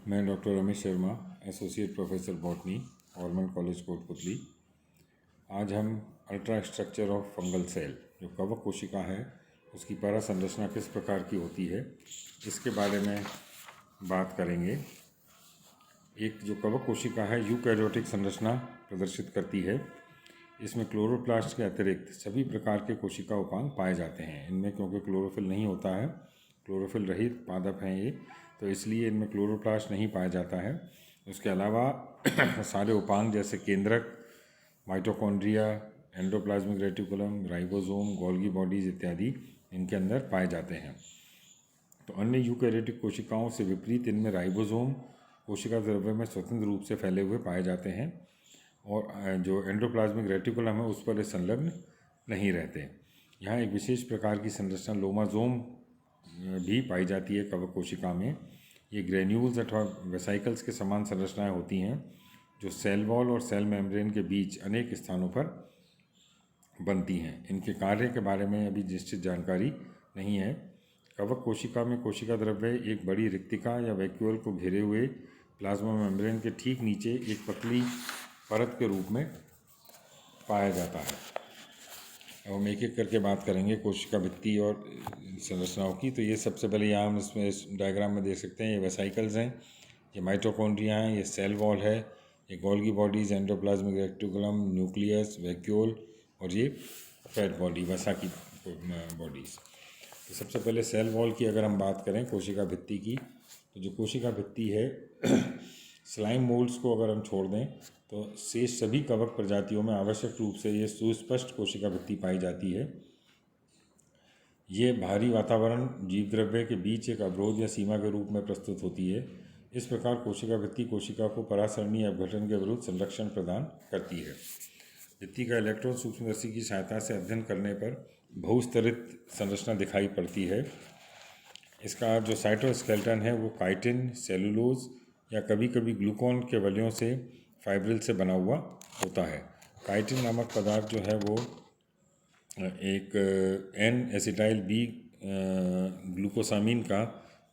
मैं doctor Ramesh Sharma, associate professor botany, government college Kotputli. आज हम ultrastructure of fungal cell, जो कवक कोशिका है, उसकी पैरा संरचना किस प्रकार की होती है, इसके बारे में बात करेंगे। एक जो कवक कोशिका है यूकैरियोटिक संरचना प्रदर्शित करती है। इसमें क्लोरोप्लास्ट के अतिरिक्त सभी प्रकार के कोशिका उपांग पाए जाते हैं। इनमें क्योंकि क्लोरोफिल नहीं होता है, क्लोरोफिल रहित पादप हैं ये, तो इसलिए इनमें क्लोरोप्लास्ट नहीं पाया जाता है। उसके अलावा सारे उपांग जैसे केंद्रक, mitochondria, endoplasmic reticulum, ribosome, Golgi bodies इत्यादि इनके अंदर पाए जाते हैं। तो अन्य यूकैरियोटिक कोशिकाओं से विपरीत इनमें राइबोसोम कोशिका द्रव्य में स्वतंत्र रूप से फैले हुए पाए जाते हैं और जो एंडोप्लाज्मिक रेटिकुलम है उस पर ये संलग्न नहीं रहते। यहाँ एक विशेष प्रकार की संरचना लोमासोम भी पाई जाती है कवक कोशिका में। ये ग्रेन्यूल्स अथवा वेसाइकल्स के समान संरचनाएं होती हैं जो सेल वॉल और सेल मेम्ब्रेन के बीच अनेक स्थानों पर बनती हैं। इनके कार्य के बारे में अभी निश्चित जानकारी नहीं है। कवक कोशिका में कोशिका द्रव्य एक बड़ी रिक्तिका या वैक्यूल को घेरे हुए प्लाज्मा मेम्ब्रेन के ठीक नीचे एक पतली परत के रूप में पाया जाता है। अब हम एक एक करके बात करेंगे कोशिका भित्ति और संरचनाओं की। तो ये सबसे पहले यहाँ हम इसमें इस डायग्राम में देख सकते हैं, ये वेसाइकल्स हैं, ये माइटोकॉन्ड्रिया हैं, ये सेल वॉल है, ये Golgi bodies, endoplasmic reticulum, nucleus, vacuole और ये फैट बॉडी, वसा की बॉडीज़। तो सबसे पहले सेल वॉल की अगर हम बात करें कोशिका भित्ति की, तो जो कोशिका भित्ति है स्लाइम मोल्ड्स को अगर हम छोड़ दें तो शेष सभी कवक प्रजातियों में आवश्यक रूप से ये सुस्पष्ट कोशिका भित्ति पाई जाती है। ये भारी वातावरण जीव द्रव्य के बीच एक अवरोध या सीमा के रूप में प्रस्तुत होती है। इस प्रकार कोशिका भित्ति कोशिका को परासरणी अपघटन के विरुद्ध संरक्षण प्रदान करती है। भित्ति का इलेक्ट्रॉन सूक्ष्मदर्शी की सहायता से अध्ययन करने पर बहुस्तरित संरचना दिखाई पड़ती है। इसका जो साइटोस्केलेटन है वो काइटिन, सेलुलोज या कभी कभी ग्लूकोन के वलयों से फाइब्रिल से बना हुआ होता है। काइटिन नामक पदार्थ जो है वो एक एन एसिटाइल बी ग्लूकोसामीन का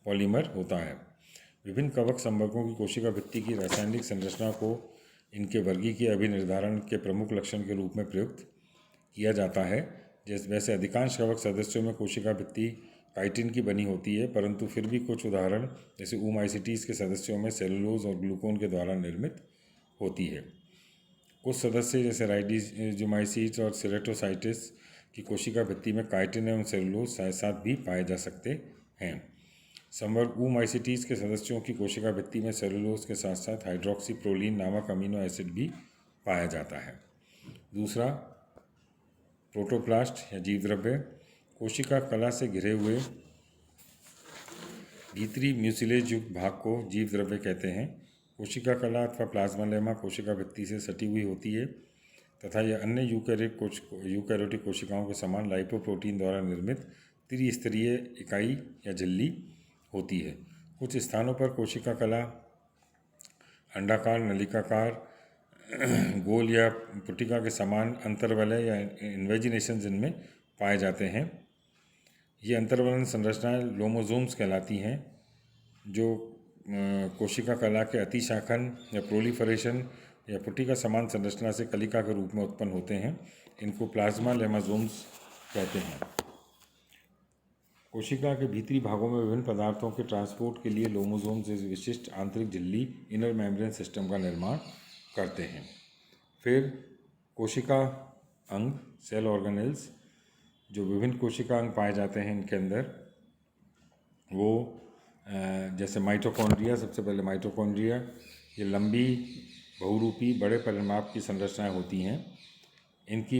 पॉलीमर होता है। विभिन्न कवक संवर्गों की कोशिका भित्ति की रासायनिक संरचना को इनके वर्गीकीय अभिनिर्धारण के प्रमुख लक्षण के रूप में प्रयुक्त किया जाता है। वैसे अधिकांश कवक सदस्यों में कोशिका भित्ति काइटिन की बनी होती है, परंतु फिर भी कुछ उदाहरण जैसे ऊमाइसिटीज़ के सदस्यों में सेलुलोज और ग्लूकोन के द्वारा निर्मित होती है। कुछ सदस्य जैसे राइडोजोमाइसीट्स और सेरेटोसाइटिस की कोशिका भित्ति में काइटिन एवं सेलुलोज साथ साथ भी पाए जा सकते हैं। संवर्ग ऊमाइसिटीज़ के सदस्यों की कोशिका भित्ति में सेलुलोज के साथ साथ हाइड्रोक्सीप्रोलीन नामक अमीनो एसिड भी पाया जाता है। दूसरा, प्रोटोप्लास्ट या जीव द्रव्य कोशिका कला से घिरे हुए भीतरी म्यूसिलेज युक्त भाग को जीव द्रव्य कहते हैं। कोशिका कला अथवा प्लाज्मा लेमा कोशिका भित्ति से सटी हुई होती है तथा यह अन्य यूकैरियोटिक कोशिकाओं के समान लाइपोप्रोटीन द्वारा निर्मित त्रिस्तरीय इकाई या झिल्ली होती है। कुछ स्थानों पर कोशिका कला अंडाकार, नलिकाकार, गोल या पुटिका के समान अंतर्वलय या इन्वेजिनेशन इनमें पाए जाते हैं। ये अंतर्वलन संरचनाएं लोमोसोम्स कहलाती हैं, जो कोशिका कला के अतिशाखन या प्रोलिफरेशन या पुटिका समान संरचना से कलिका के रूप में उत्पन्न होते हैं। इनको प्लाज्मा लेमासोम्स कहते हैं। कोशिका के भीतरी भागों में विभिन्न पदार्थों के ट्रांसपोर्ट के लिए लोमोसोम्स एक विशिष्ट आंतरिक झिल्ली इनर मेम्ब्रेन सिस्टम का निर्माण करते हैं। फिर कोशिका अंग, सेल ऑर्गेनेल्स, जो विभिन्न कोशिका अंग पाए जाते हैं इनके अंदर, वो जैसे माइटोकॉन्ड्रिया, सबसे पहले माइटोकॉन्ड्रिया, ये लंबी बहुरूपी बड़े परिमाप की संरचनाएं होती हैं। इनकी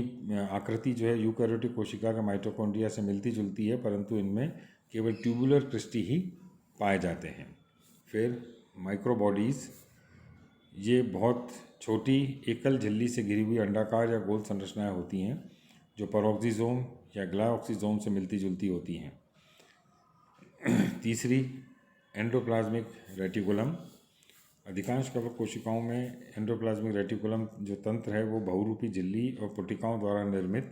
आकृति जो है यूकैरियोटिक कोशिका के माइटोकॉन्ड्रिया से मिलती जुलती है, परंतु इनमें केवल ट्यूबुलर क्रिस्टी ही पाए जाते हैं। फिर माइक्रोबॉडीज़, ये बहुत छोटी एकल झिल्ली से घिरी हुई अंडाकार या गोल संरचनाएं होती हैं जो पेरोक्सिसोम या ग्लाइऑक्सिसोम से मिलती जुलती होती हैं। तीसरी, एंडोप्लाज्मिक रेटिकुलम। अधिकांश कवक कोशिकाओं में एंडोप्लाज्मिक रेटिकुलम जो तंत्र है वो बहुरूपी झिल्ली और पुटिकाओं द्वारा निर्मित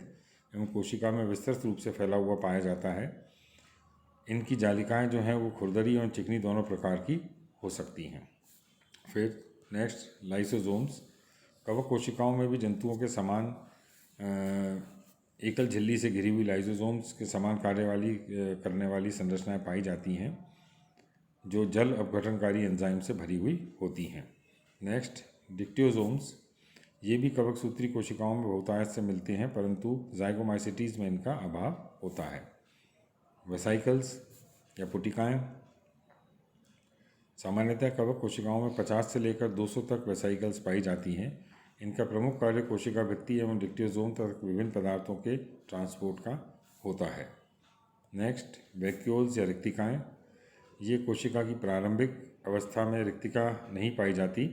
एवं कोशिका में विस्तृत रूप से फैला हुआ पाया जाता है। इनकी जालिकाएं जो हैं वो खुरदरी और चिकनी दोनों प्रकार की हो सकती हैं। फिर नेक्स्ट लाइसोसोम्स। कवक कोशिकाओं में भी जंतुओं के समान एकल झिल्ली से घिरी हुई लाइसोसोम्स के समान करने वाली संरचनाएं पाई जाती हैं जो जल अपघटनकारी एंजाइम से भरी हुई होती हैं। नेक्स्ट डिक्टियोसोम्स। ये भी कवक सूत्री कोशिकाओं में बहुतायत से मिलते हैं, परंतु जाइगोमाइसिटीज में इनका अभाव होता है। वेसाइकल्स या पुटिकाएँ। सामान्यतः कवक कोशिकाओं में 50 से लेकर 200 तक वेसाइकल्स पाई जाती हैं। इनका प्रमुख कार्य कोशिका भित्ति एवं डिक्टियोसोम तक विभिन्न पदार्थों के ट्रांसपोर्ट का होता है। नेक्स्ट वैक्यूल्स या रिक्तिकाएँ। ये कोशिका की प्रारंभिक अवस्था में रिक्तिका नहीं पाई जाती,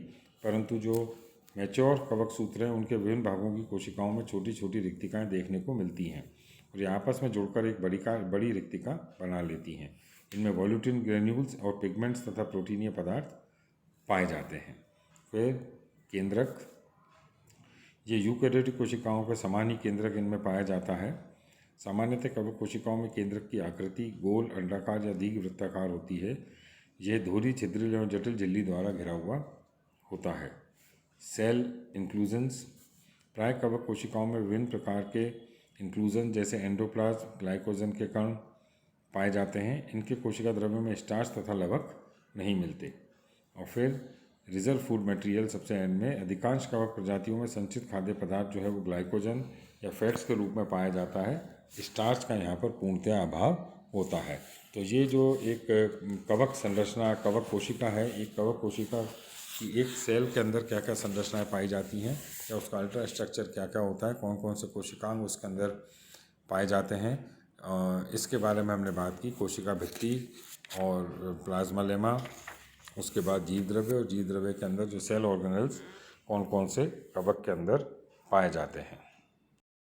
परंतु जो मैच्योर कवक सूत्र हैं उनके विभिन्न भागों की कोशिकाओं में छोटी छोटी रिक्तिकाएँ देखने को मिलती हैं और ये आपस में जुड़कर एक बड़ी रिक्तिका बना लेती हैं। इनमें वॉल्यूटिन ग्रेन्यूल्स और पिगमेंट्स तथा प्रोटीनीय पदार्थ पाए जाते हैं। फिर केंद्रक। ये यूकेरियोटिक कोशिकाओं के समान ही केंद्रक इनमें पाया जाता है। सामान्यतः कवक कोशिकाओं में केंद्रक की आकृति गोल, अंडाकार या दीर्घवृत्ताकार होती है। यह धुरी, छिद्रिल एवं जटिल झिल्ली द्वारा घिरा हुआ होता है। Cell inclusions. प्राय कवक कोशिकाओं में विभिन्न प्रकार के इंक्लूजन जैसे एंडोप्लाज्म, ग्लाइकोजन के कण पाए जाते हैं। इनके कोशिका द्रव्य में स्टार्च तथा लवक नहीं मिलते। और फिर रिजर्व फूड मटेरियल सबसे एंड में। अधिकांश कवक प्रजातियों में संचित खाद्य पदार्थ जो है वो ग्लाइकोजन या फैट्स के रूप में पाया जाता है। स्टार्च का यहाँ पर पूर्णतः अभाव होता है। तो ये जो एक कवक संरचना, कवक कोशिका है, एक कवक कोशिका की एक सेल के अंदर क्या क्या संरचनाएं पाई जाती हैं या उसका अल्ट्रा स्ट्रक्चर क्या क्या होता है, कौन कौन से कोशिकांग उसके अंदर पाए जाते हैं, इसके बारे में हमने बात की। कोशिका भित्ति और प्लाज्मा लेमा, उसके बाद जीव द्रव्य, और जीव द्रव्य के अंदर जो सेल ऑर्गेनेल्स कौन कौन से कवक के अंदर पाए जाते हैं।